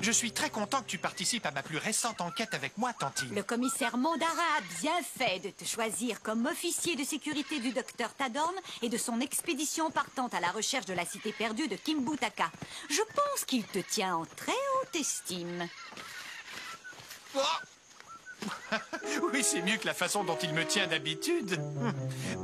Je suis très content que tu participes à ma plus récente enquête avec moi, Tantine. Le commissaire Mondara a bien fait de te choisir comme officier de sécurité du docteur Tadorn et de son expédition partant à la recherche de la cité perdue de Kimbutaka. Je pense qu'il te tient en très haute estime. Oh oui, c'est mieux que la façon dont il me tient d'habitude.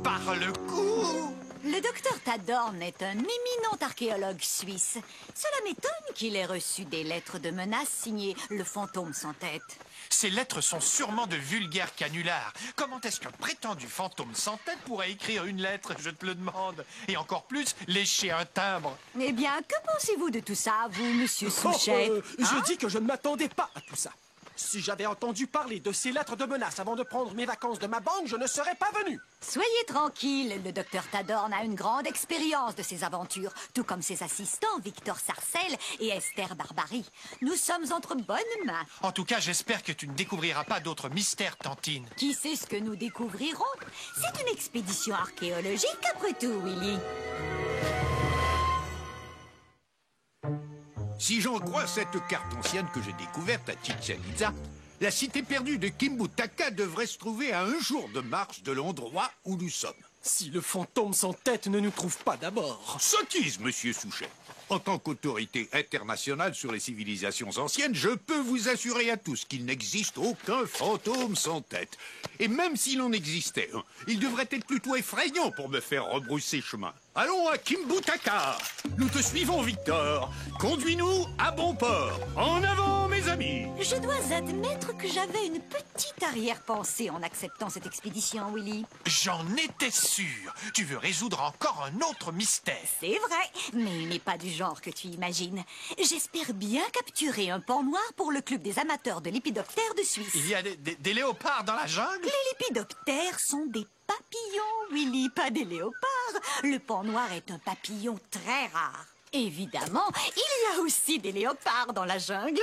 Par le cou. Le docteur Tadorn est un éminent archéologue suisse. Cela m'étonne qu'il ait reçu des lettres de menaces signées Le Fantôme sans tête. Ces lettres sont sûrement de vulgaires canulars. Comment est-ce qu'un prétendu fantôme sans tête pourrait écrire une lettre, je te le demande? Et encore plus, lécher un timbre. Eh bien, que pensez-vous de tout ça, vous, monsieur Souchet? Je dis que je ne m'attendais pas à tout ça. Si j'avais entendu parler de ces lettres de menaces avant de prendre mes vacances de ma banque, je ne serais pas venu. Soyez tranquille, le docteur Tadorn a une grande expérience de ces aventures, tout comme ses assistants Victor Sarcel et Esther Barbary. Nous sommes entre bonnes mains. En tout cas, j'espère que tu ne découvriras pas d'autres mystères, Tantine. Qui sait ce que nous découvrirons? C'est une expédition archéologique, après tout, Willy. Si j'en crois cette carte ancienne que j'ai découverte à Chichen Itza, la cité perdue de Kimbutaka devrait se trouver à 1 jour de marche de l'endroit où nous sommes. Si le fantôme sans tête ne nous trouve pas d'abord. Sottise, monsieur Souchet. En tant qu'autorité internationale sur les civilisations anciennes, je peux vous assurer à tous qu'il n'existe aucun fantôme sans tête. Et même s'il en existait un, il devrait être plutôt effrayant pour me faire rebrousser chemin. Allons à Kimbutaka. Nous te suivons, Victor. Conduis-nous à bon port. En avant, mes amis. Je dois admettre que j'avais une petite arrière-pensée en acceptant cette expédition, Willy. J'en étais sûr. Tu veux résoudre encore un autre mystère. C'est vrai, mais il n'est pas du genre que tu imagines. J'espère bien capturer un pan noir pour le club des amateurs de lépidoptères de Suisse. Il y a des léopards dans la jungle? Les lépidoptères sont des papillons, Willy, pas des léopards. Le pan noir est un papillon très rare. Évidemment, il y a aussi des léopards dans la jungle.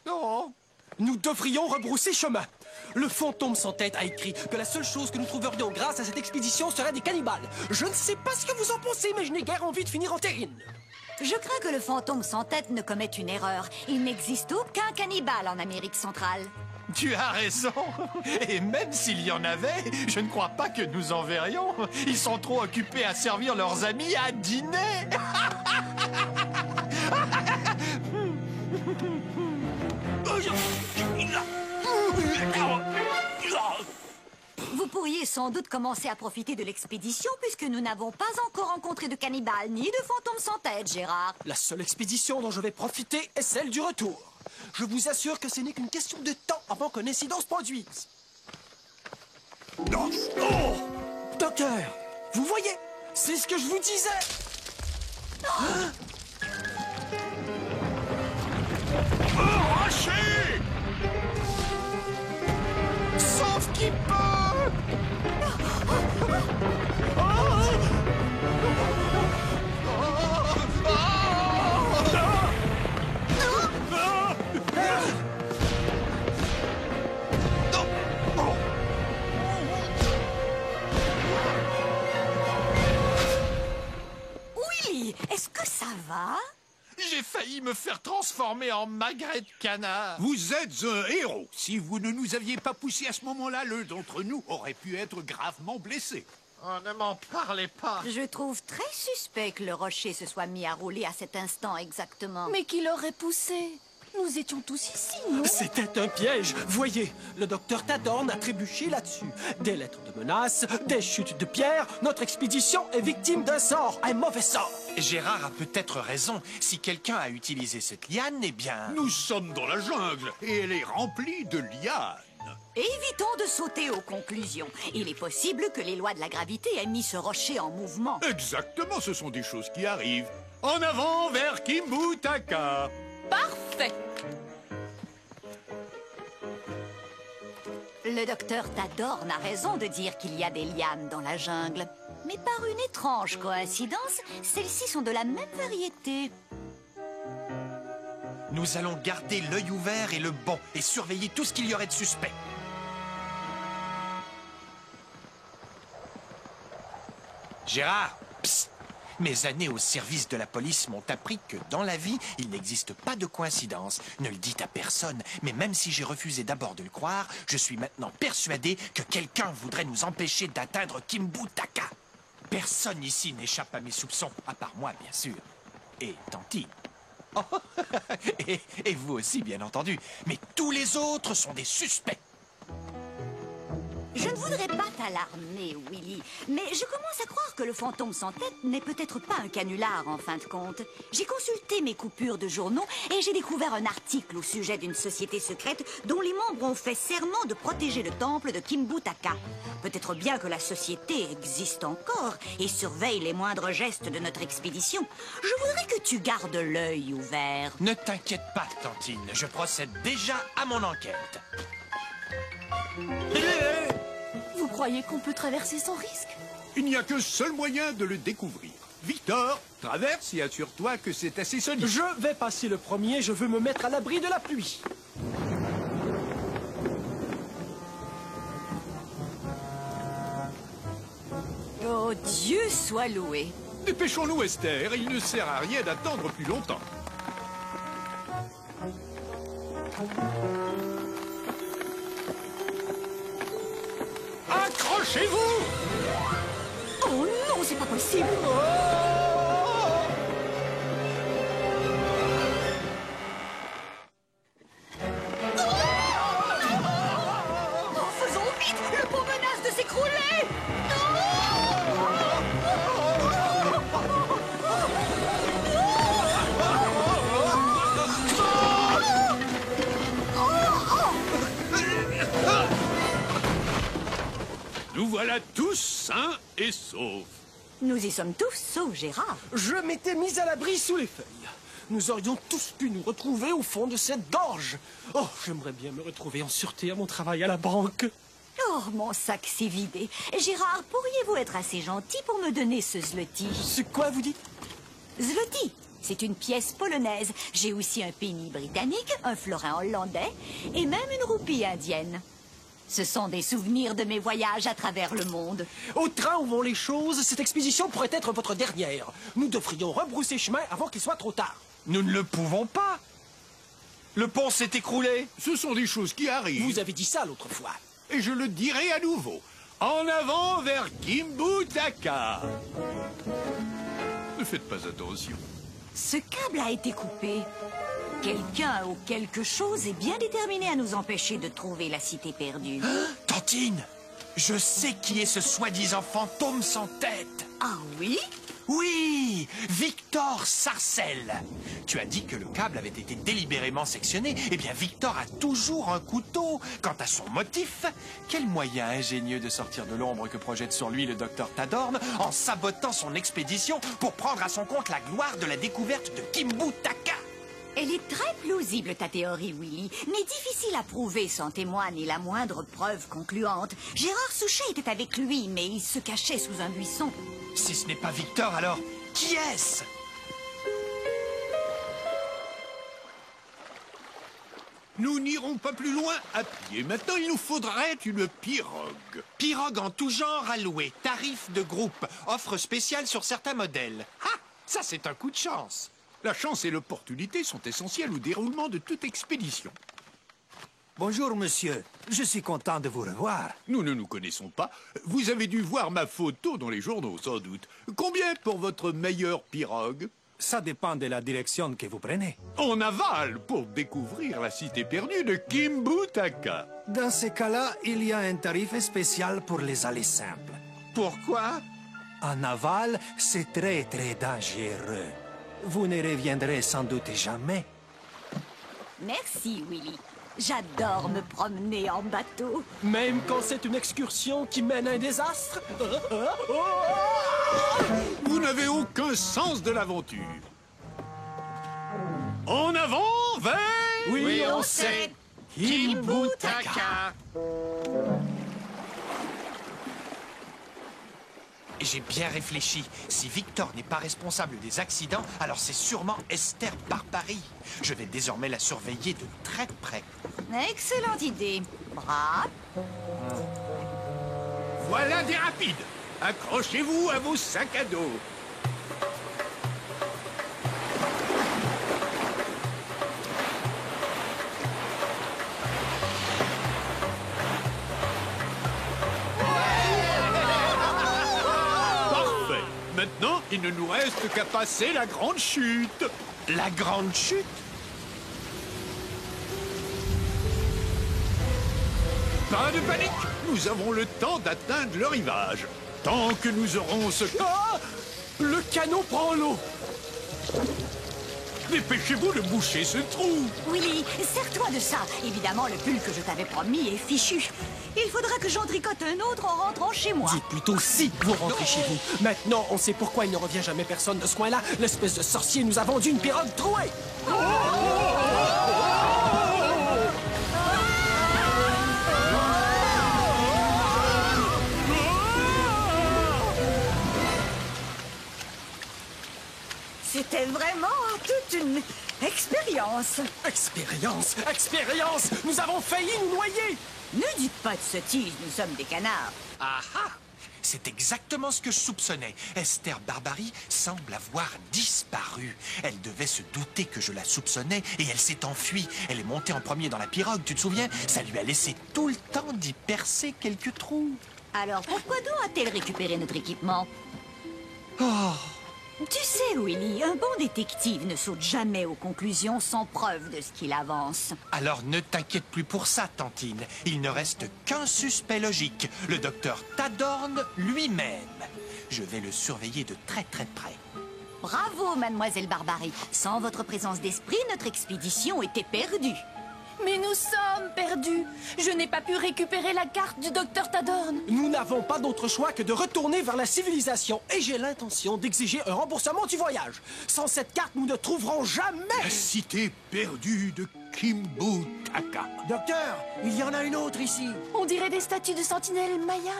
Non. Nous devrions rebrousser chemin. Le fantôme sans tête a écrit que la seule chose que nous trouverions grâce à cette expédition serait des cannibales. Je ne sais pas ce que vous en pensez, mais je n'ai guère envie de finir en terrine. Je crains que le fantôme sans tête ne commette une erreur. Il n'existe aucun cannibale en Amérique centrale. Tu as raison. Et même s'il y en avait, je ne crois pas que nous en verrions. Ils sont trop occupés à servir leurs amis à dîner. Vous pourriez sans doute commencer à profiter de l'expédition puisque nous n'avons pas encore rencontré de cannibales ni de fantômes sans tête, Gérard. La seule expédition dont je vais profiter est celle du retour. Je vous assure que ce n'est qu'une question de temps avant qu'un incident se produise. Oh! Docteur, vous voyez, c'est ce que je vous disais. Rocher! Sauf qu'il peut. Willy, est-ce que ça va? J'ai failli me faire transformer en magret de canard. Vous êtes un héros. Si vous ne nous aviez pas poussé à ce moment-là, l'un d'entre nous aurait pu être gravement blessé. Oh, ne m'en parlez pas. Je trouve très suspect que le rocher se soit mis à rouler à cet instant exactement. Mais qui l'aurait poussé? Nous étions tous ici, non? C'était un piège. Voyez, le docteur Tadorn a trébuché là-dessus. Des lettres de menaces, des chutes de pierres. Notre expédition est victime d'un sort, un mauvais sort. Gérard a peut-être raison. Si quelqu'un a utilisé cette liane, eh bien... Nous sommes dans la jungle et elle est remplie de lianes. Évitons de sauter aux conclusions. Il est possible que les lois de la gravité aient mis ce rocher en mouvement. Exactement, ce sont des choses qui arrivent. En avant vers Kimbutaka. Parfait! Le docteur Tadorn a raison de dire qu'il y a des lianes dans la jungle. Mais par une étrange coïncidence, celles-ci sont de la même variété. Nous allons garder l'œil ouvert et le bon et surveiller tout ce qu'il y aurait de suspect. Gérard, psst, Mes années au service de la police m'ont appris que dans la vie, il n'existe pas de coïncidence. Ne le dites à personne, mais même si j'ai refusé d'abord de le croire, je suis maintenant persuadé que quelqu'un voudrait nous empêcher d'atteindre Kimbutaka. Personne ici n'échappe à mes soupçons, à part moi, bien sûr. Et Tantine. Oh, et vous aussi, bien entendu. Mais tous les autres sont des suspects. Je ne voudrais pas t'alarmer, Willy, mais je commence à croire que le fantôme sans tête n'est peut-être pas un canular en fin de compte. J'ai consulté mes coupures de journaux et j'ai découvert un article au sujet d'une société secrète dont les membres ont fait serment de protéger le temple de Kimbutaka. Peut-être bien que la société existe encore et surveille les moindres gestes de notre expédition. Je voudrais que tu gardes l'œil ouvert. Ne t'inquiète pas, Tantine, je procède déjà à mon enquête. Vous croyez qu'on peut traverser sans risque? Il n'y a qu'un seul moyen de le découvrir. Victor, traverse et assure-toi que c'est assez solide. Je vais passer le premier, je veux me mettre à l'abri de la pluie. Oh, Dieu soit loué. Dépêchons-nous, Esther, il ne sert à rien d'attendre plus longtemps. Accrochez-vous! Oh non, c'est pas possible. Oh, faisons vite, le pont menace de s'écrouler. Nous voilà tous sains et saufs. Nous y sommes tous, sauf Gérard. Je m'étais mis à l'abri sous les feuilles. Nous aurions tous pu nous retrouver au fond de cette gorge. Oh, j'aimerais bien me retrouver en sûreté à mon travail à la banque. Oh, mon sac s'est vidé. Gérard, pourriez-vous être assez gentil pour me donner ce zloty? C'est quoi, vous dites? Zloty, c'est une pièce polonaise. J'ai aussi un penny britannique, un florin hollandais et même une roupie indienne. Ce sont des souvenirs de mes voyages à travers le monde. Au train où vont les choses, cette expédition pourrait être votre dernière. Nous devrions rebrousser chemin avant qu'il soit trop tard. Nous ne le pouvons pas. Le pont s'est écroulé. Ce sont des choses qui arrivent. Vous avez dit ça l'autre fois. Et je le dirai à nouveau. En avant vers Kimbutaka. Ne faites pas attention. Ce câble a été coupé. Quelqu'un ou quelque chose est bien déterminé à nous empêcher de trouver la cité perdue. Tantine, je sais qui est ce soi-disant fantôme sans tête. Ah oui? Oui, Victor Sarcel. Tu as dit que le câble avait été délibérément sectionné. Eh bien, Victor a toujours un couteau. Quant à son motif, quel moyen ingénieux de sortir de l'ombre que projette sur lui le docteur Tadorn en sabotant son expédition pour prendre à son compte la gloire de la découverte de Kimbutaka. Elle est très plausible, ta théorie, Willy, mais difficile à prouver sans témoin ni la moindre preuve concluante. Gérard Souchet était avec lui, mais il se cachait sous un buisson. Si ce n'est pas Victor, alors qui est-ce? Nous n'irons pas plus loin à pied. Maintenant, il nous faudrait une pirogue. Pirogue en tout genre à louer, tarif de groupe, offre spéciale sur certains modèles. Ah, ça c'est un coup de chance. La chance et l'opportunité sont essentielles au déroulement de toute expédition. Bonjour, monsieur. Je suis content de vous revoir. Nous ne nous connaissons pas. Vous avez dû voir ma photo dans les journaux, sans doute. Combien pour votre meilleure pirogue? Ça dépend de la direction que vous prenez. En aval, pour découvrir la cité perdue de Kimbutaka. Dans ces cas-là, il y a un tarif spécial pour les allées simples. Pourquoi? En aval, c'est très, très dangereux. Vous ne reviendrez sans doute jamais. Merci, Willy. J'adore me promener en bateau. Même quand c'est une excursion qui mène à un désastre. Vous n'avez aucun sens de l'aventure. En avant, vers... Oui, on sait. Kimbutaka. J'ai bien réfléchi. Si Victor n'est pas responsable des accidents, alors c'est sûrement Esther Barbary. Je vais désormais la surveiller de très près. Excellente idée. Brave. Voilà des rapides. Accrochez-vous à vos sacs à dos. Il ne nous reste qu'à passer la grande chute. La grande chute? Pas de panique, nous avons le temps d'atteindre le rivage. Tant que nous aurons ce... Ah! Le canot prend l'eau. Dépêchez-vous de boucher ce trou. Willy, sers-toi de ça. Évidemment, le pull que je t'avais promis est fichu. Il faudra que j'en tricote un autre en rentrant chez moi. Dites plutôt si vous rentrez chez vous. Maintenant, on sait pourquoi il ne revient jamais personne de ce coin-là. L'espèce de sorcier nous a vendu une pirogue trouée. C'était vraiment toute une expérience. Expérience, expérience. Nous avons failli nous noyer. Ne dites pas de sottises, nous sommes des canards. Ah ah! C'est exactement ce que je soupçonnais. Esther Barbary semble avoir disparu. Elle devait se douter que je la soupçonnais et elle s'est enfuie. Elle est montée en premier dans la pirogue, tu te souviens? Ça lui a laissé tout le temps d'y percer quelques trous. Alors pourquoi donc a-t-elle récupéré notre équipement? Tu sais, Willy, un bon détective ne saute jamais aux conclusions sans preuve de ce qu'il avance. Alors ne t'inquiète plus pour ça, Tantine. Il ne reste qu'un suspect logique, le docteur Tadorn lui-même. Je vais le surveiller de très près. Bravo, mademoiselle Barbary. Sans votre présence d'esprit, notre expédition était perdue. Mais nous sommes perdus. Je n'ai pas pu récupérer la carte du docteur Tadorn. Nous n'avons pas d'autre choix que de retourner vers la civilisation. Et j'ai l'intention d'exiger un remboursement du voyage. Sans cette carte, nous ne trouverons jamais... La cité perdue de Kimbutaka. Docteur, il y en a une autre ici. On dirait des statues de sentinelles Maya.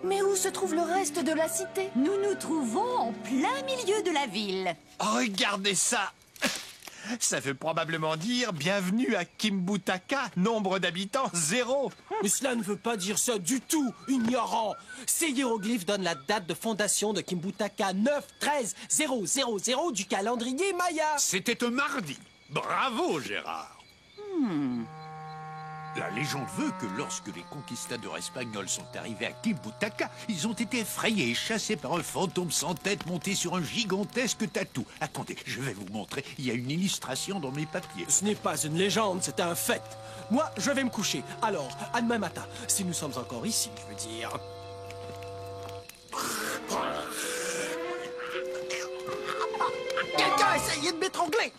Mais où se trouve le reste de la cité? Nous nous trouvons en plein milieu de la ville. Regardez ça! Ça veut probablement dire bienvenue à Kimbutaka, nombre d'habitants 0. Mais cela ne veut pas dire ça du tout, ignorant. Ces hiéroglyphes donnent la date de fondation de Kimbutaka 9-13-000 du calendrier Maya. C'était un mardi. Bravo, Gérard. La légende veut que lorsque les conquistadors espagnols sont arrivés à Kimbutaka, ils ont été effrayés et chassés par un fantôme sans tête monté sur un gigantesque tatou. Attendez, je vais vous montrer. Il y a une illustration dans mes papiers. Ce n'est pas une légende, c'est un fait. Moi, je vais me coucher. Alors, à demain matin, si nous sommes encore ici, je veux dire... Quelqu'un a essayé de m'étrangler.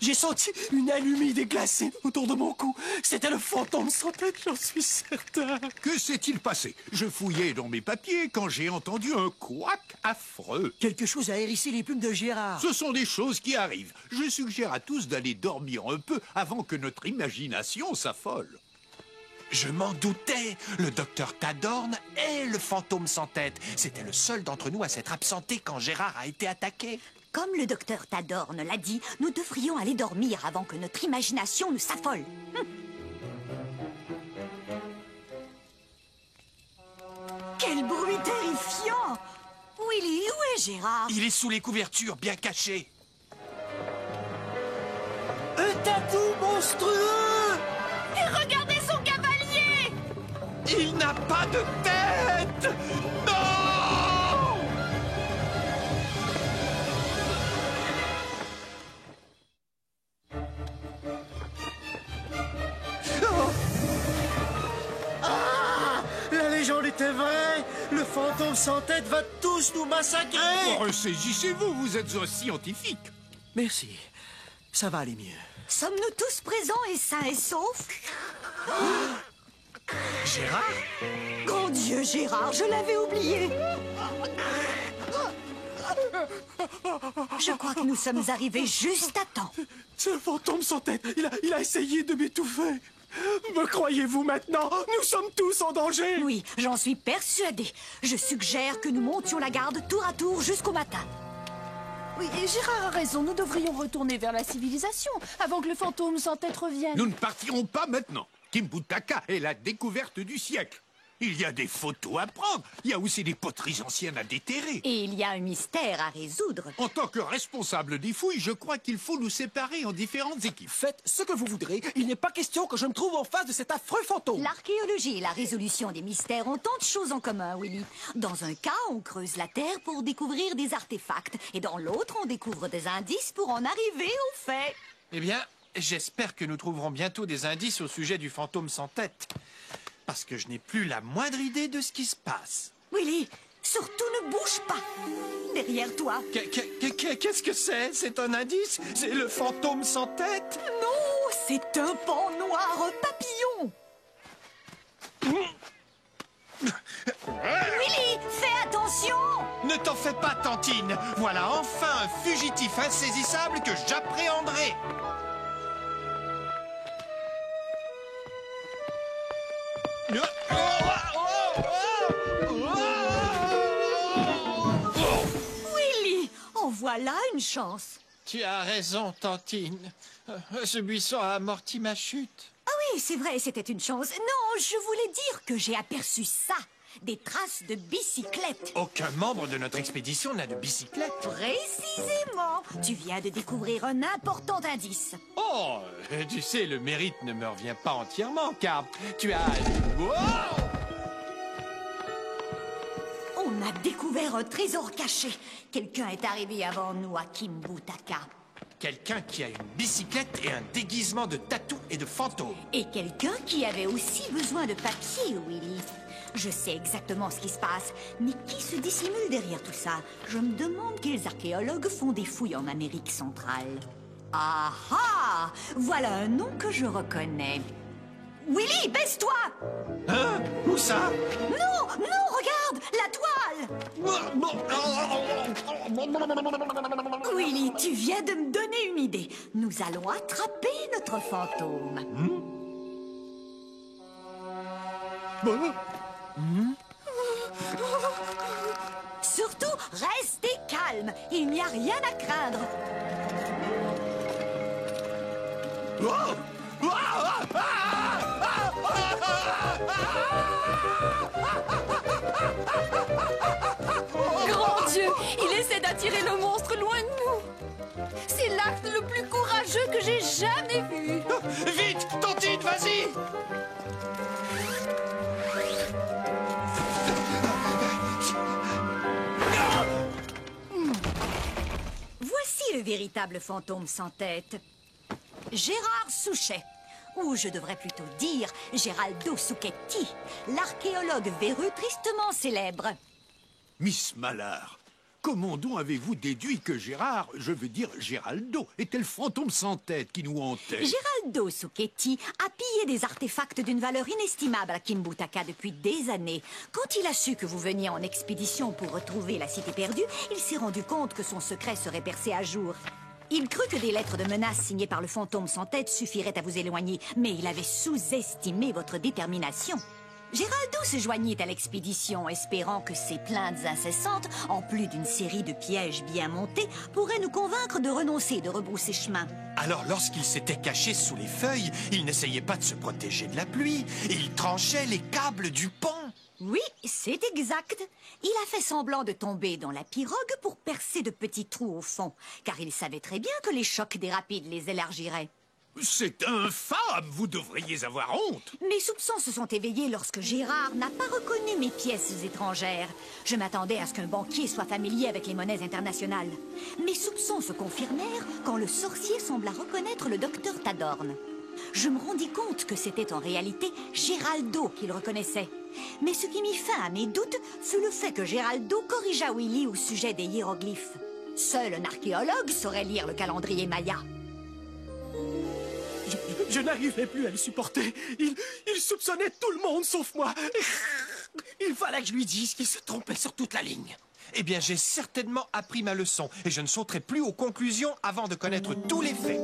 J'ai senti une aile humide et glacée autour de mon cou. C'était le fantôme sans tête, j'en suis certain. Que s'est-il passé? Je fouillais dans mes papiers quand j'ai entendu un couac affreux. Quelque chose a hérissé les plumes de Gérard. Ce sont des choses qui arrivent. Je suggère à tous d'aller dormir un peu avant que notre imagination s'affole. Je m'en doutais. Le docteur Tadorn est le fantôme sans tête. C'était le seul d'entre nous à s'être absenté quand Gérard a été attaqué. Comme le docteur Tadorn l'a dit, nous devrions aller dormir avant que notre imagination ne s'affole. Quel bruit terrifiant! Willy, où est Gérard? Il est sous les couvertures, bien caché. Un tatou monstrueux! Et regardez son cavalier! Il n'a pas de tête! Non! La légende était vraie! Le fantôme sans tête va tous nous massacrer! Ressaisissez-vous, vous êtes un scientifique. Merci. Ça va aller mieux. Sommes-nous tous présents et sains et saufs? Gérard? Grand Dieu, Gérard, je l'avais oublié. Je crois que nous sommes arrivés juste à temps. C'est le fantôme sans tête. Il a essayé de m'étouffer. Me croyez-vous maintenant? Nous sommes tous en danger. Oui, j'en suis persuadée. Je suggère que nous montions la garde tour à tour jusqu'au matin. Oui, et Gérard a raison. Nous devrions retourner vers la civilisation avant que le fantôme sans tête revienne. Nous ne partirons pas maintenant. Kimbutaka est la découverte du siècle. Il y a des photos à prendre. Il y a aussi des poteries anciennes à déterrer. Et il y a un mystère à résoudre. En tant que responsable des fouilles, je crois qu'il faut nous séparer en différentes équipes. Faites ce que vous voudrez. Il n'est pas question que je me trouve en face de cet affreux fantôme. L'archéologie et la résolution des mystères ont tant de choses en commun, Willy. Dans un cas, on creuse la terre pour découvrir des artefacts. Et dans l'autre, on découvre des indices pour en arriver au fait. Eh bien, j'espère que nous trouverons bientôt des indices au sujet du fantôme sans tête. Parce que je n'ai plus la moindre idée de ce qui se passe. Willy, surtout ne bouge pas. Derrière toi. Qu'est-ce que c'est? C'est un indice? C'est le fantôme sans tête? Non, c'est un pan noir papillon. Willy, fais attention! Ne t'en fais pas, Tantine. Voilà enfin un fugitif insaisissable que j'appréhenderai. Willy, en voilà une chance. Tu as raison, Tantine. Ce buisson a amorti ma chute. Ah oui, c'est vrai, c'était une chance. Non, je voulais dire que j'ai aperçu ça. Des traces de bicyclette. Aucun membre de notre expédition n'a de bicyclette. Précisément. Tu viens de découvrir un important indice. Oh, tu sais, le mérite ne me revient pas entièrement, car tu as... Wow! On a découvert un trésor caché. Quelqu'un est arrivé avant nous à Kimbutaka. Quelqu'un qui a une bicyclette et un déguisement de tatou et de fantôme. Et quelqu'un qui avait aussi besoin de papier, Willy. Je sais exactement ce qui se passe, mais qui se dissimule derrière tout ça? Je me demande quels archéologues font des fouilles en Amérique centrale. Ah ah! Voilà un nom que je reconnais. Willy, baisse-toi! Hein? Où ça? Non, non, regarde! La toile! Willy, tu viens de me donner une idée. Nous allons attraper notre fantôme. Surtout, restez calme. Il n'y a rien à craindre. Grand Dieu, il essaie d'attirer le monstre loin de nous. C'est l'acte le plus courageux que j'ai jamais vu. Vite, Tantine, vas-y! Voici le véritable fantôme sans tête. Gérard Souchet. Ou je devrais plutôt dire Geraldo Succhetti, l'archéologue véreux tristement célèbre. Miss Mallard, comment donc avez-vous déduit que Gérard, je veux dire Géraldo, était le fantôme sans tête qui nous hantait? Geraldo Succhetti a pillé des artefacts d'une valeur inestimable à Kimbutaka depuis des années. Quand il a su que vous veniez en expédition pour retrouver la cité perdue, il s'est rendu compte que son secret serait percé à jour. Il crut que des lettres de menaces signées par le fantôme sans tête suffiraient à vous éloigner, mais il avait sous-estimé votre détermination. Géraldo se joignit à l'expédition, espérant que ses plaintes incessantes, en plus d'une série de pièges bien montés, pourraient nous convaincre de renoncer, de rebrousser chemin. Alors, lorsqu'il s'était caché sous les feuilles, il n'essayait pas de se protéger de la pluie. Il tranchait les câbles du pont. Oui, c'est exact. Il a fait semblant de tomber dans la pirogue pour percer de petits trous au fond, car il savait très bien que les chocs des rapides les élargiraient. C'est infâme, vous devriez avoir honte. Mes soupçons se sont éveillés lorsque Gérard n'a pas reconnu mes pièces étrangères. Je m'attendais à ce qu'un banquier soit familier avec les monnaies internationales. Mes soupçons se confirmèrent quand le sorcier sembla reconnaître le docteur Tadorn. Je me rendis compte que c'était en réalité Géraldo qu'il reconnaissait. Mais ce qui mit fin à mes doutes fut le fait que Géraldo corrigea Willy au sujet des hiéroglyphes. Seul un archéologue saurait lire le calendrier maya. Je n'arrivais plus à le supporter. Il soupçonnait tout le monde sauf moi. Il fallait que je lui dise qu'il se trompait sur toute la ligne. Eh bien, j'ai certainement appris ma leçon et je ne sauterai plus aux conclusions avant de connaître tous les faits.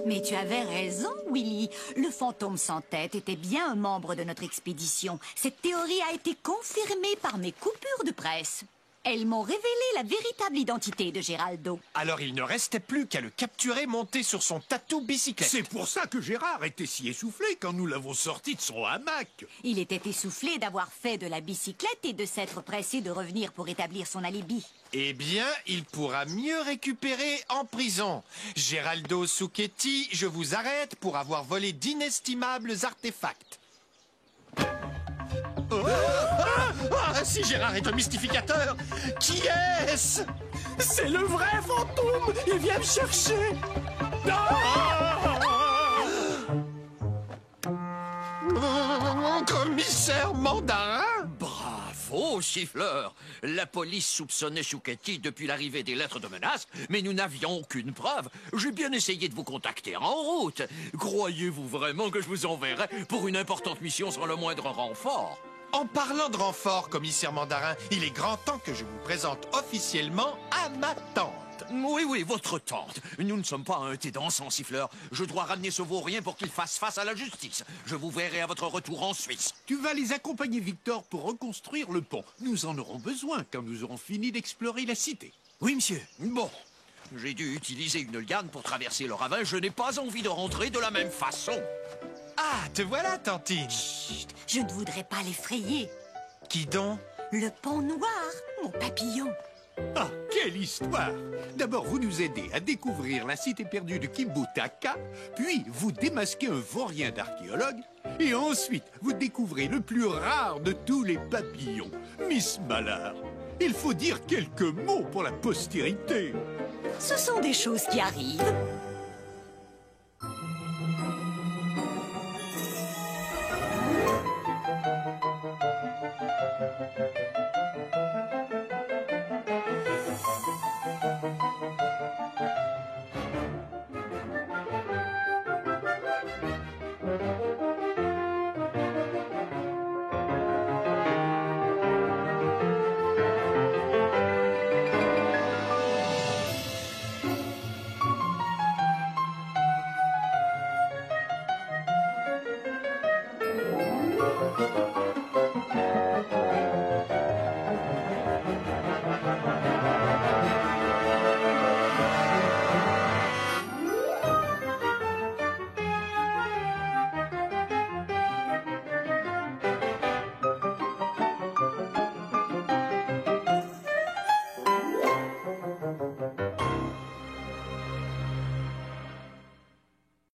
Mais tu avais raison, Willy. Le fantôme sans tête était bien un membre de notre expédition. Cette théorie a été confirmée par mes coupures de presse. Elles m'ont révélé la véritable identité de Géraldo. Alors il ne restait plus qu'à le capturer monté sur son tatou bicyclette. C'est pour ça que Gérard était si essoufflé quand nous l'avons sorti de son hamac. Il était essoufflé d'avoir fait de la bicyclette et de s'être pressé de revenir pour établir son alibi. Eh bien, il pourra mieux récupérer en prison. Geraldo Zucchetti, je vous arrête pour avoir volé d'inestimables artefacts. Si Gérard est un mystificateur, qui est-ce? C'est le vrai fantôme! Il vient me chercher! Commissaire Mandarin? Bravo, siffleur! La police soupçonnait Zucchetti depuis l'arrivée des lettres de menace, mais nous n'avions aucune preuve. J'ai bien essayé de vous contacter en route. Croyez-vous vraiment que je vous enverrai pour une importante mission sans le moindre renfort? En parlant de renfort, commissaire Mandarin, il est grand temps que je vous présente officiellement à ma tante. Oui, votre tante. Nous ne sommes pas un thé dansant, siffleur. Je dois ramener ce vaurien pour qu'il fasse face à la justice. Je vous verrai à votre retour en Suisse. Tu vas les accompagner, Victor, pour reconstruire le pont. Nous en aurons besoin quand nous aurons fini d'explorer la cité. Oui, monsieur. Bon, j'ai dû utiliser une liane pour traverser le ravin. Je n'ai pas envie de rentrer de la même façon. Ah, te voilà, tantine. Chut, je ne voudrais pas l'effrayer. Qui donc? Le pont noir, mon papillon. Ah, quelle histoire! D'abord, vous nous aidez à découvrir la cité perdue de Kimbutaka, puis vous démasquez un vaurien d'archéologue, et ensuite, vous découvrez le plus rare de tous les papillons, Miss Mallard. Il faut dire quelques mots pour la postérité. Ce sont des choses qui arrivent.